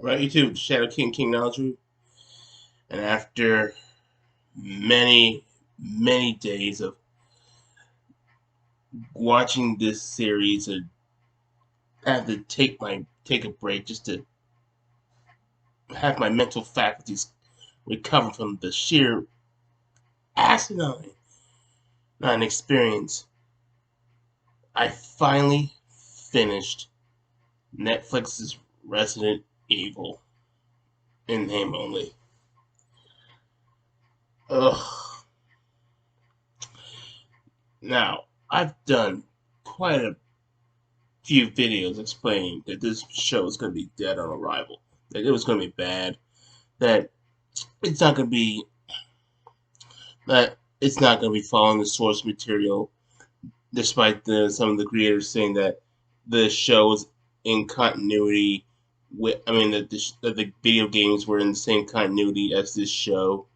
Right, YouTube, Shadow King Naldru, and after many days of watching this series, I have to take a break just to have my mental faculties recover from the sheer asinine experience. I finally finished Netflix's Resident Evil in name only. Ugh. Now, I've done quite a few videos explaining that this show is going to be dead on arrival, that it was going to be bad, that it's not going to be following the source material, despite some of the creators saying that the show is in continuity with. I mean that the video games were in the same continuity as this show.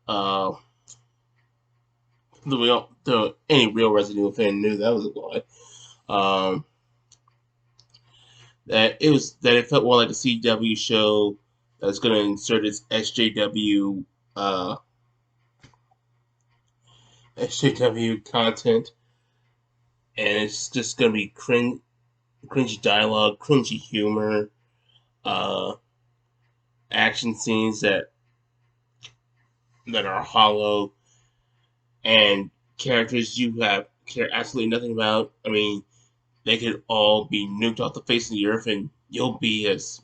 Uh, any real Resident Evil fan knew that was a lie. Um, that it felt more like a CW show that's going to insert its SJW content, and it's just going to be cringy dialogue, cringy humor, uh, action scenes that are hollow, and characters you care absolutely nothing about. I mean, they could all be nuked off the face of the earth, and you'll be as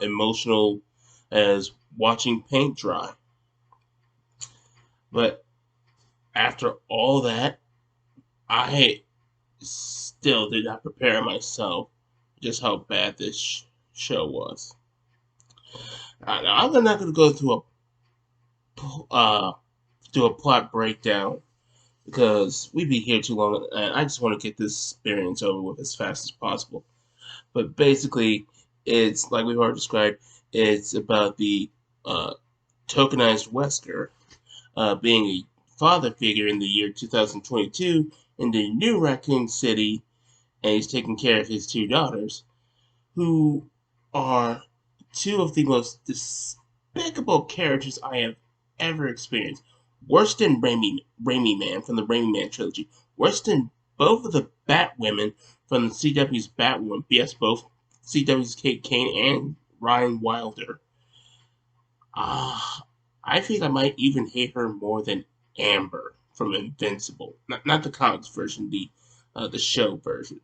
emotional as watching paint dry. But after all that, I still did not prepare myself just how bad this show was. Now, I'm not going to go through uh, do a plot breakdown because we'd be here too long, and I just want to get this experience over with as fast as possible. But basically, it's like we've already described. It's about the uh, tokenized Wesker being a father figure in the year 2022 in the new Raccoon City, and he's taking care of his two daughters, who are two of the most despicable characters I have ever experienced. Worse than Raimi Man from the Raimi Man trilogy. Worse than both of the Batwomen from the CW's Batwoman. Yes, both CW's Kate Kane and Ryan Wilder. I think I might even hate her more than Amber from Invincible. Not the comics version, the show version.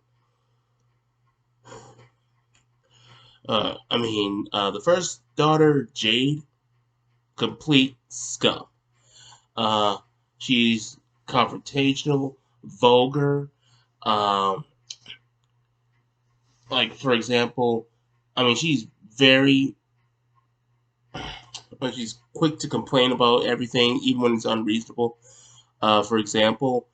The first daughter, Jade, complete scum. Uh, she's confrontational, vulgar. Um, like for example, she's very. She's quick to complain about everything, even when it's unreasonable. For example,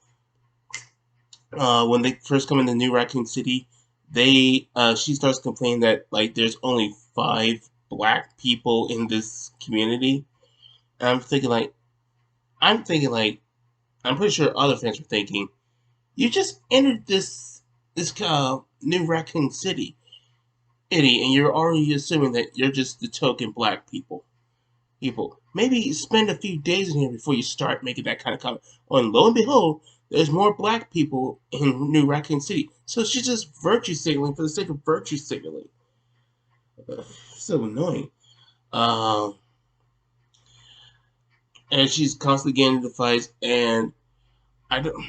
when they first come into New Raccoon City, she starts complaining that like there's only 5 black people in this community. And I'm pretty sure other fans were thinking, you just entered this New Raccoon City, and you're already assuming that you're just the token black people. Maybe spend a few days in here before you start making that kind of comment. Oh, and lo and behold, there's more black people in New Raccoon City. So she's just virtue signaling for the sake of virtue signaling. So annoying. Um, and she's constantly getting into fights, and I don't,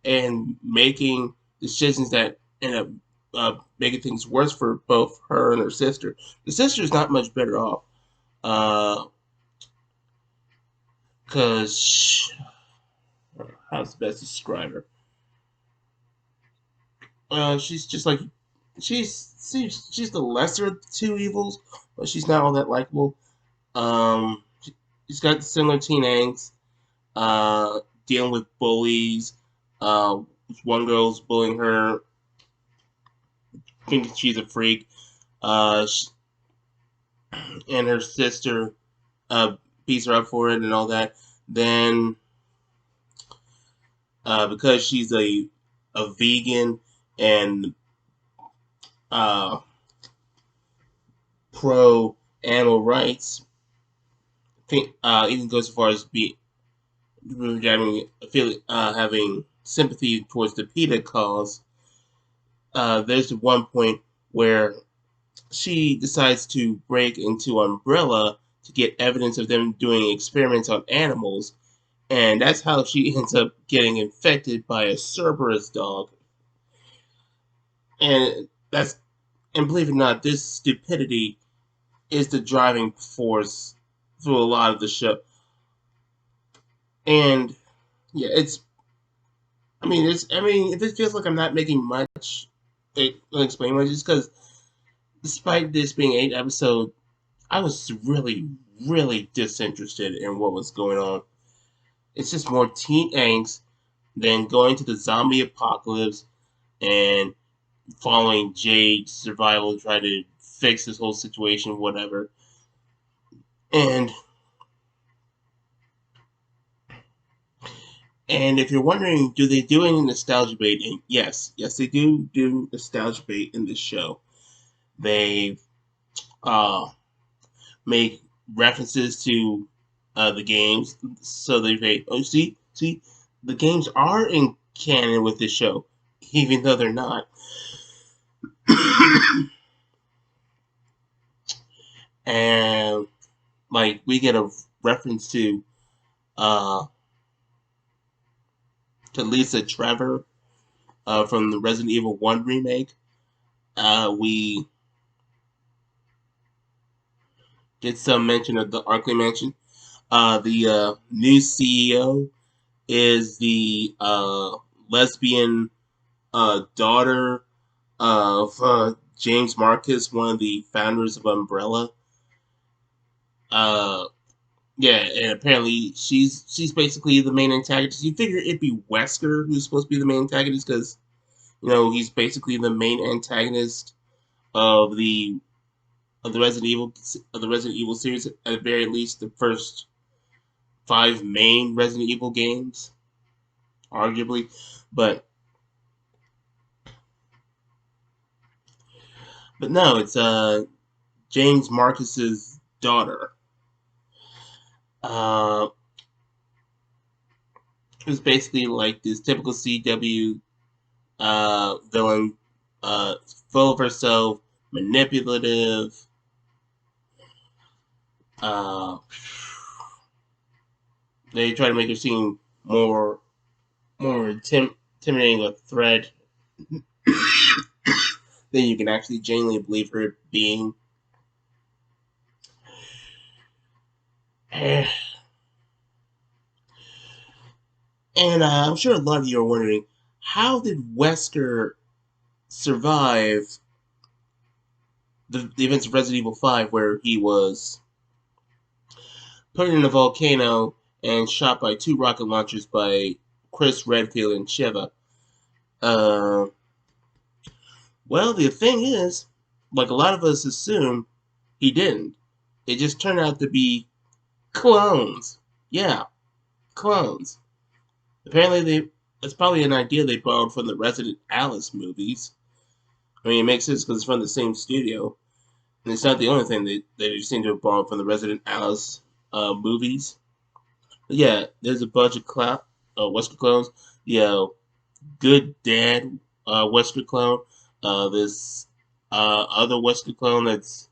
and making decisions that end up making things worse for both her and her sister. The sister's not much better off, because how's the best to describe her? She's just like she's the lesser of the two evils, but she's not all that likable. Um, she's got similar teen angst, dealing with bullies. One girl's bullying her, thinking she's a freak. Uh, and her sister beats her up for it and all that. Then, because she's a vegan and uh, pro animal rights, even goes as far as having sympathy towards the PETA cause. There's one point where she decides to break into Umbrella to get evidence of them doing experiments on animals, and that's how she ends up getting infected by a Cerberus dog. And believe it or not, this stupidity is the driving force through a lot of the show. And yeah, if it feels like I'm not making much, I'll explain much. Just because, despite this being 8 episodes, I was really, really disinterested in what was going on. It's just more teen angst than going to the zombie apocalypse and following Jade's survival, try to fix this whole situation, whatever. And if you're wondering, do they do any nostalgia bait? And yes, they do nostalgia bait in this show. They make references to the games, so they say, "Oh, see, the games are in canon with this show, even though they're not." And like we get a reference to Lisa Trevor from the Resident Evil 1 remake. We get some mention of the Arklay Mansion. The new CEO is the lesbian daughter of James Marcus, one of the founders of Umbrella. Yeah, and apparently she's basically the main antagonist. You figure it'd be Wesker who's supposed to be the main antagonist because he's basically the main antagonist of the Resident Evil series, at the very least the first 5 main Resident Evil games, arguably. But no, it's James Marcus's daughter. Who's basically like this typical CW villain, full of herself, manipulative. They try to make her seem more intimidating a threat than you can actually genuinely believe her being. And I'm sure a lot of you are wondering, how did Wesker survive the events of Resident Evil 5, where he was put in a volcano and shot by 2 rocket launchers by Chris Redfield and Sheva? Well, the thing is, like a lot of us assume, he didn't. It just turned out to be clones. Yeah, clones. Apparently, it's probably an idea they borrowed from the Resident Alice movies. I mean, it makes sense because it's from the same studio. And it's not the only thing they seem to have borrowed from the Resident Alice movies. But yeah, there's a bunch of Wesker clones. Yeah, Good Dad Wesker clone. This other Wesker clone that's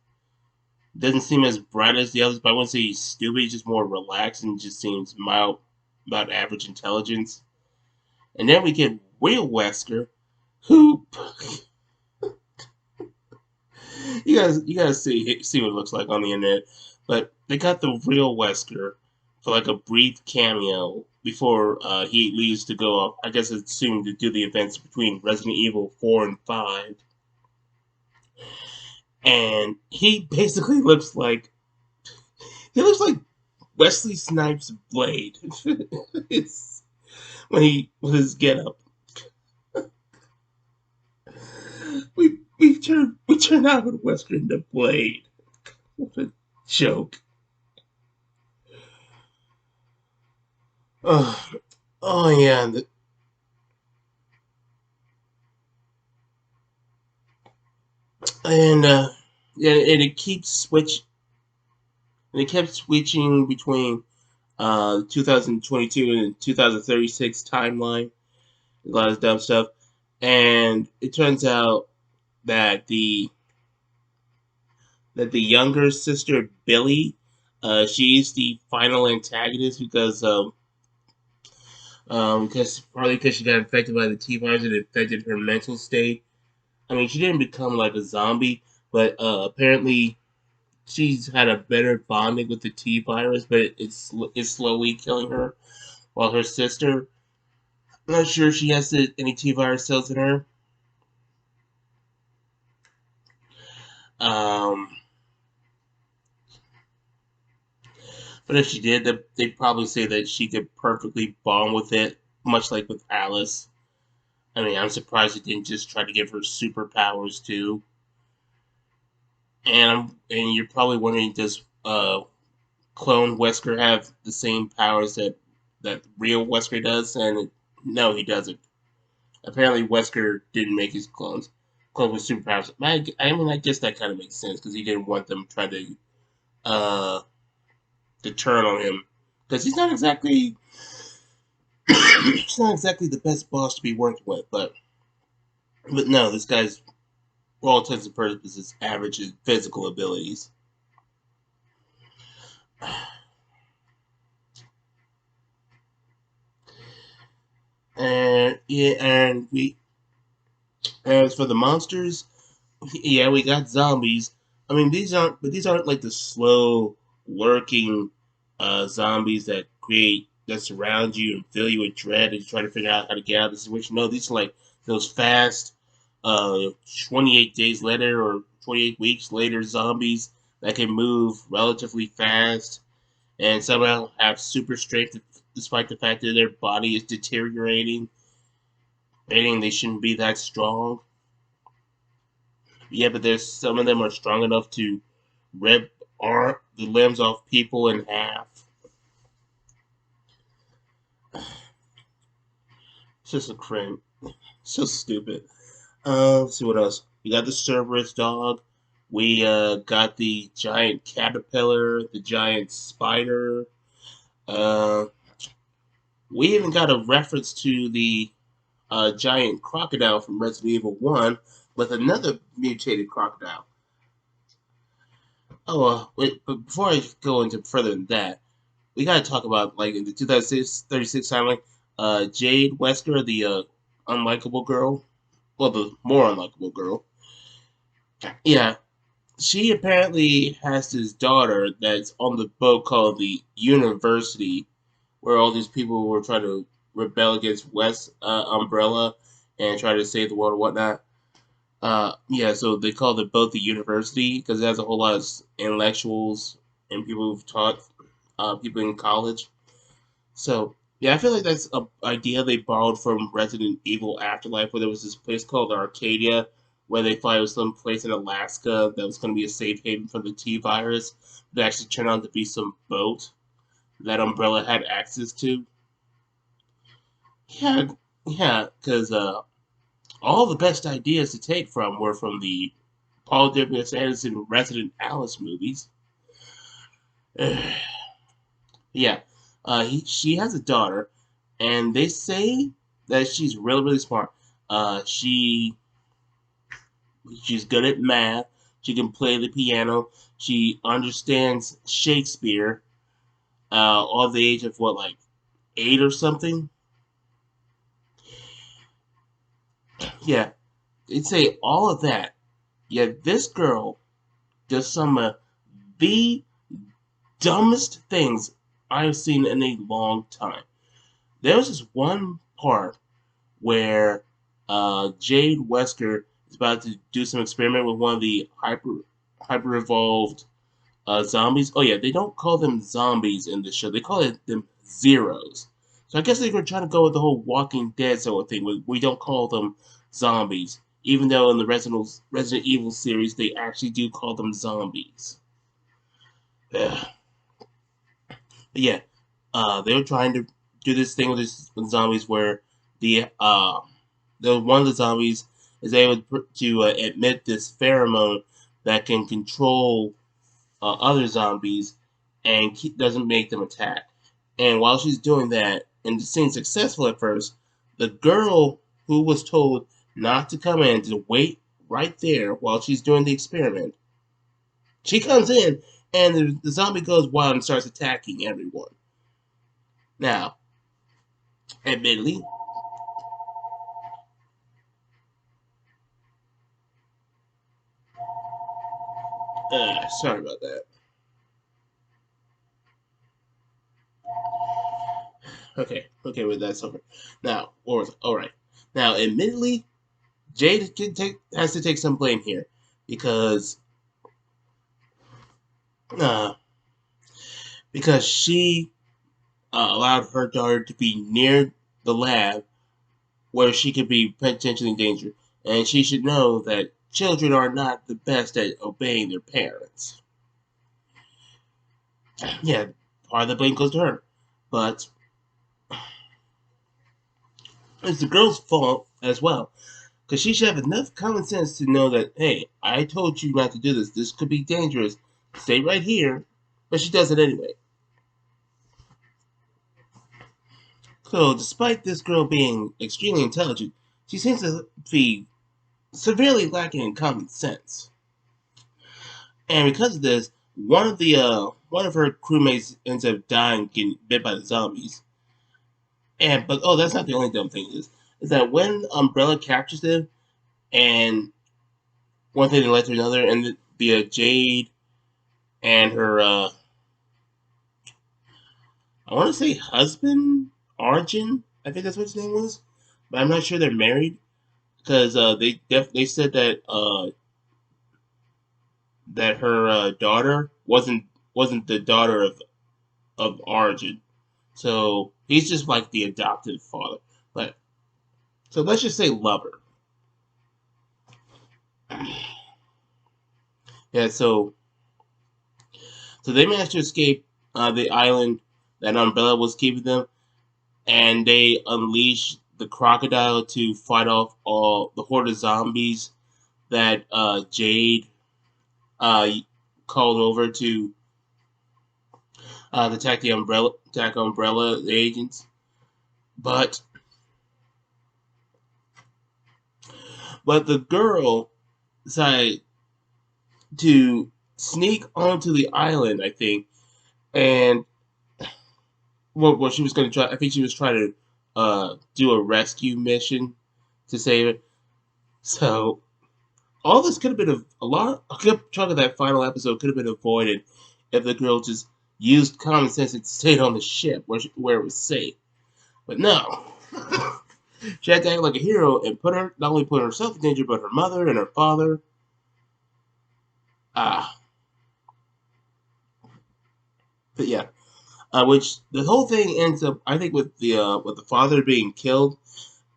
doesn't seem as bright as the others, but I wouldn't say he's stupid. He's just more relaxed and just seems mild, about average intelligence. And then we get real Wesker, who you guys see what it looks like on the internet. But they got the real Wesker for like a brief cameo before he leaves to go off. I guess it's soon to do the events between Resident Evil 4 and 5. And he basically looks like Wesley Snipes' Blade. It's with his getup. We turned out Wesker into Blade. What a joke. Oh yeah. And yeah, and it kept switching between 2022 and 2036 timeline. A lot of dumb stuff, and it turns out that the younger sister Billy, she's the final antagonist because probably because she got infected by the T virus and it affected her mental state. I mean, she didn't become like a zombie, but apparently she's had a better bonding with the T virus, but it's slowly killing her. While her sister, I'm not sure she has any T virus cells in her. Um, but if she did, they'd probably say that she could perfectly bond with it, much like with Alice. I mean, I'm surprised they didn't just try to give her superpowers too. And you're probably wondering, does clone Wesker have the same powers that real Wesker does? And no, he doesn't. Apparently, Wesker didn't make his clones with superpowers. I mean, I guess that kind of makes sense because he didn't want them trying uh, to turn on him because he's not exactly the best boss to be working with. But no, this guy's for all intents and purposes average in physical abilities. And yeah, and we as for the monsters, yeah, we got zombies. I mean, these aren't like the slow working zombies that surround you and fill you with dread and try to figure out how to get out of the situation. No, these are like those fast, 28 days later or 28 weeks later zombies that can move relatively fast and somehow have super strength despite the fact that their body is deteriorating, meaning they shouldn't be that strong. Yeah, but there's some of them are strong enough to rip the limbs off people in half. It's just a cringe. So stupid. Let's see what else. We got the Cerberus dog. We got the giant caterpillar, the giant spider. Uh, we even got a reference to the giant crocodile from Resident Evil 1 with another mutated crocodile. Oh, wait, but before I go into further than that, we gotta talk about like in the 2036 timeline, Jade Wesker, the unlikable girl, well, the more unlikable girl. Yeah, she apparently has this daughter that's on the boat called the University, where all these people were trying to rebel against West Umbrella and try to save the world and whatnot. Yeah, so they call it both the University because it has a whole lot of intellectuals and people who've taught people in college. So yeah, I feel like that's an idea they borrowed from Resident Evil Afterlife, where there was this place called Arcadia, where they thought it was some place in Alaska that was going to be a safe haven for the T virus, but it actually turned out to be some boat that Umbrella had access to. Yeah, yeah, because all the best ideas to take from were from the Paul W.S. Anderson Resident Alice movies. Yeah, she has a daughter, and they say that she's really really smart. Uh, she she's good at math. She can play the piano. She understands Shakespeare. All the age of what, like 8 or something. Yeah, they'd say all of that. Yet this girl does some of the dumbest things I've seen in a long time. There was this one part where Jade Wesker is about to do some experiment with one of the hyper evolved zombies. Oh yeah, they don't call them zombies in the show. They call them zeros. So I guess they were trying to go with the whole Walking Dead sort of thing. We don't call them zombies, even though in the Resident Evil series they actually do call them zombies. Ugh. But yeah, they were trying to do this thing with zombies where the one of the zombies is able to emit this pheromone that can control other zombies and doesn't make them attack. And while she's doing that, and seems successful at first, the girl who was told not to come in, to wait right there while she's doing the experiment, she comes in, and the zombie goes wild and starts attacking everyone. Now, admittedly, sorry about that. Okay, well, that's over. Now, all right. Now, admittedly, Jade has to take some blame here because uh, she allowed her daughter to be near the lab where she could be potentially in danger, and she should know that children are not the best at obeying their parents. Yeah, part of the blame goes to her, but it's the girl's fault as well. Because she should have enough common sense to know that, hey, I told you not to do this. This could be dangerous. Stay right here. But she does it anyway. So, despite this girl being extremely intelligent, she seems to be severely lacking in common sense. And because of this, one of her crewmates ends up dying, getting bit by the zombies. But that's not the only dumb thing. Is that when Umbrella captures them, and one thing led to another, and the Jade and her I want to say husband, Arjun. I think that's what his name was, but I'm not sure they're married because they said that her daughter wasn't the daughter of Arjun, so he's just like the adoptive father. But so let's just say lover. Yeah, so they managed to escape the island that Umbrella was keeping them, and they unleash the crocodile to fight off all the horde of zombies that Jade uh, called over to attack Umbrella the agents. But the girl decided to sneak onto the island, I think, and what she was going to try. I think she was trying to do a rescue mission to save it. So all this could have been a lot. A good chunk of that final episode could have been avoided if the girl just used common sense and stayed on the ship where it was safe. But no, she had to act like a hero and not only put herself in danger, but her mother and her father. Ah, but yeah, which the whole thing ends up, I think, with the father being killed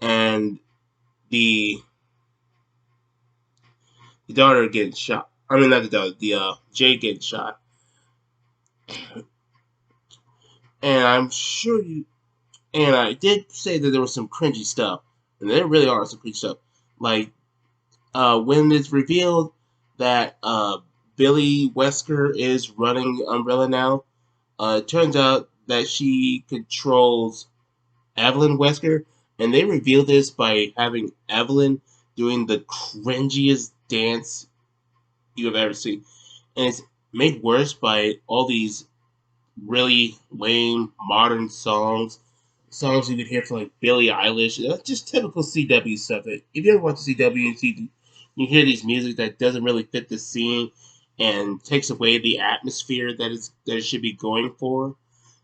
and the daughter getting shot. I mean, not the daughter, the Jade getting shot. And I'm sure you. And I did say that there was some cringy stuff, and there really are some cringy stuff. Like when it's revealed that Billy Wesker is running Umbrella now, it turns out that she controls Evelyn Wesker, and they reveal this by having Evelyn doing the cringiest dance you have ever seen, and it's made worse by all these really lame modern songs you could hear from like Billie Eilish. Just typical CW stuff. If you ever watch CW and you hear these music that doesn't really fit the scene and takes away the atmosphere that it should be going for.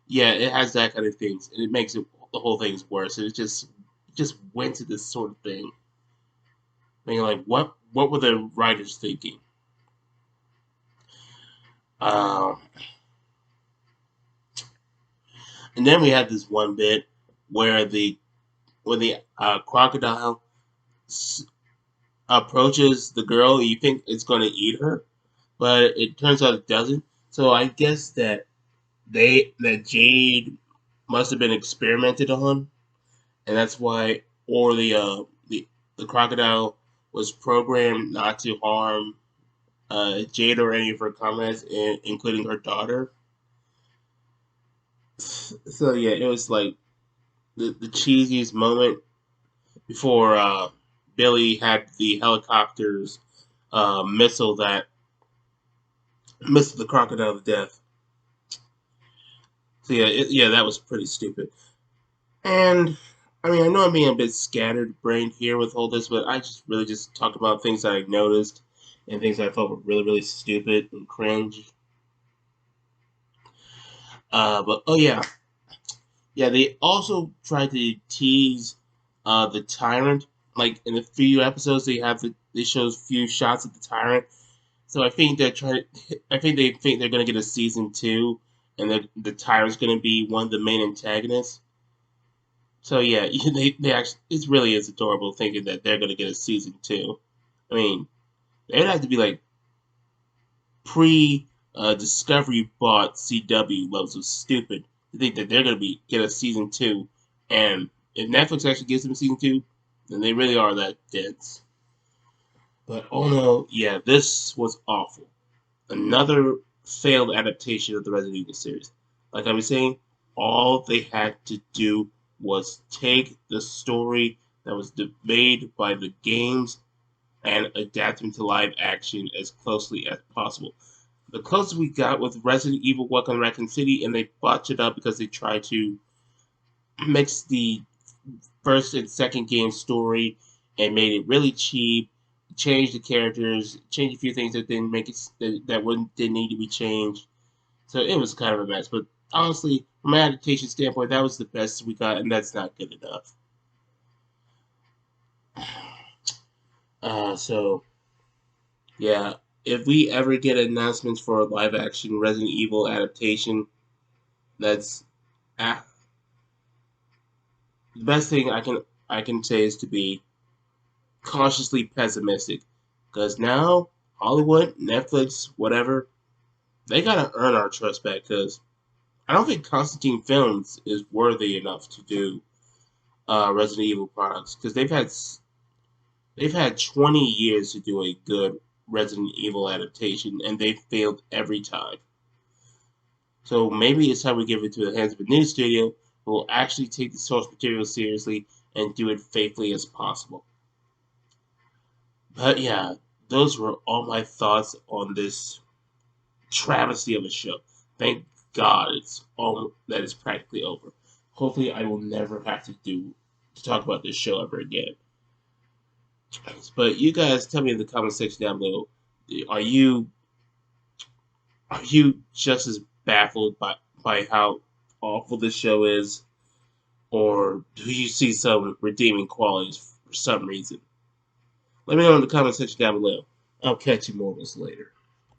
Yeah, it has that kind of things, and it makes the whole thing's worse. And it just went to this sort of thing. I mean, like what were the writers thinking? Um, and then we had this one bit where the crocodile approaches the girl, and you think it's going to eat her, but it turns out it doesn't. So I guess that Jade must have been experimented on, and that's why, or the crocodile was programmed not to harm Jade or any of her comments, including her daughter. So yeah, it was like the cheesiest moment before Billy had the helicopter's missile that missed the crocodile to death. So yeah, yeah, that was pretty stupid. And I mean, I know I'm being a bit scattered brained here with all this, but I just really just talk about things that I noticed and things I thought were really, really stupid and cringe. But oh yeah, yeah, they also tried to tease the tyrant. Like in a few episodes, they show a few shots of the tyrant. So I think they're trying. I think they think they're gonna get a season two, and the tyrant's gonna be one of the main antagonists. So yeah, they actually it really is adorable thinking that they're gonna get a season two. I mean, they'd have to be like pre Discovery bought CW levels of stupid to think that they're gonna get a season two, and if Netflix actually gives them season two, then they really are that dense. But oh no, yeah, this was awful. Another failed adaptation of the Resident Evil series. Like I was saying, all they had to do was take the story that was made by the games and adapt them to live action as closely as possible. The closest we got with Resident Evil Welcome to Raccoon City, and they botched it up because they tried to mix the first and second game story and made it really cheap, changed the characters, changed a few things that didn't make it that wouldn't didn't need to be changed. So it was kind of a mess. But honestly, from an adaptation standpoint, that was the best we got, and that's not good enough. So yeah, if we ever get announcements for a live action Resident Evil adaptation, that's ah, the best thing I can say is to be cautiously pessimistic, because now Hollywood, Netflix, whatever, they gotta earn our trust back. Because I don't think Constantine Films is worthy enough to do Resident Evil products, because they've had 20 years to do a good Resident Evil adaptation, and they failed every time. So maybe it's time we give it to the hands of a new studio who will actually take the source material seriously and do it faithfully as possible. But yeah, those were all my thoughts on this travesty of a show. Thank God it's all that is practically over. Hopefully, I will never have to talk about this show ever again. But you guys, tell me in the comment section down below. Are you are you just as baffled by how awful this show is, or do you see some redeeming qualities for some reason? Let me know in the comment section down below. I'll catch you mortals later.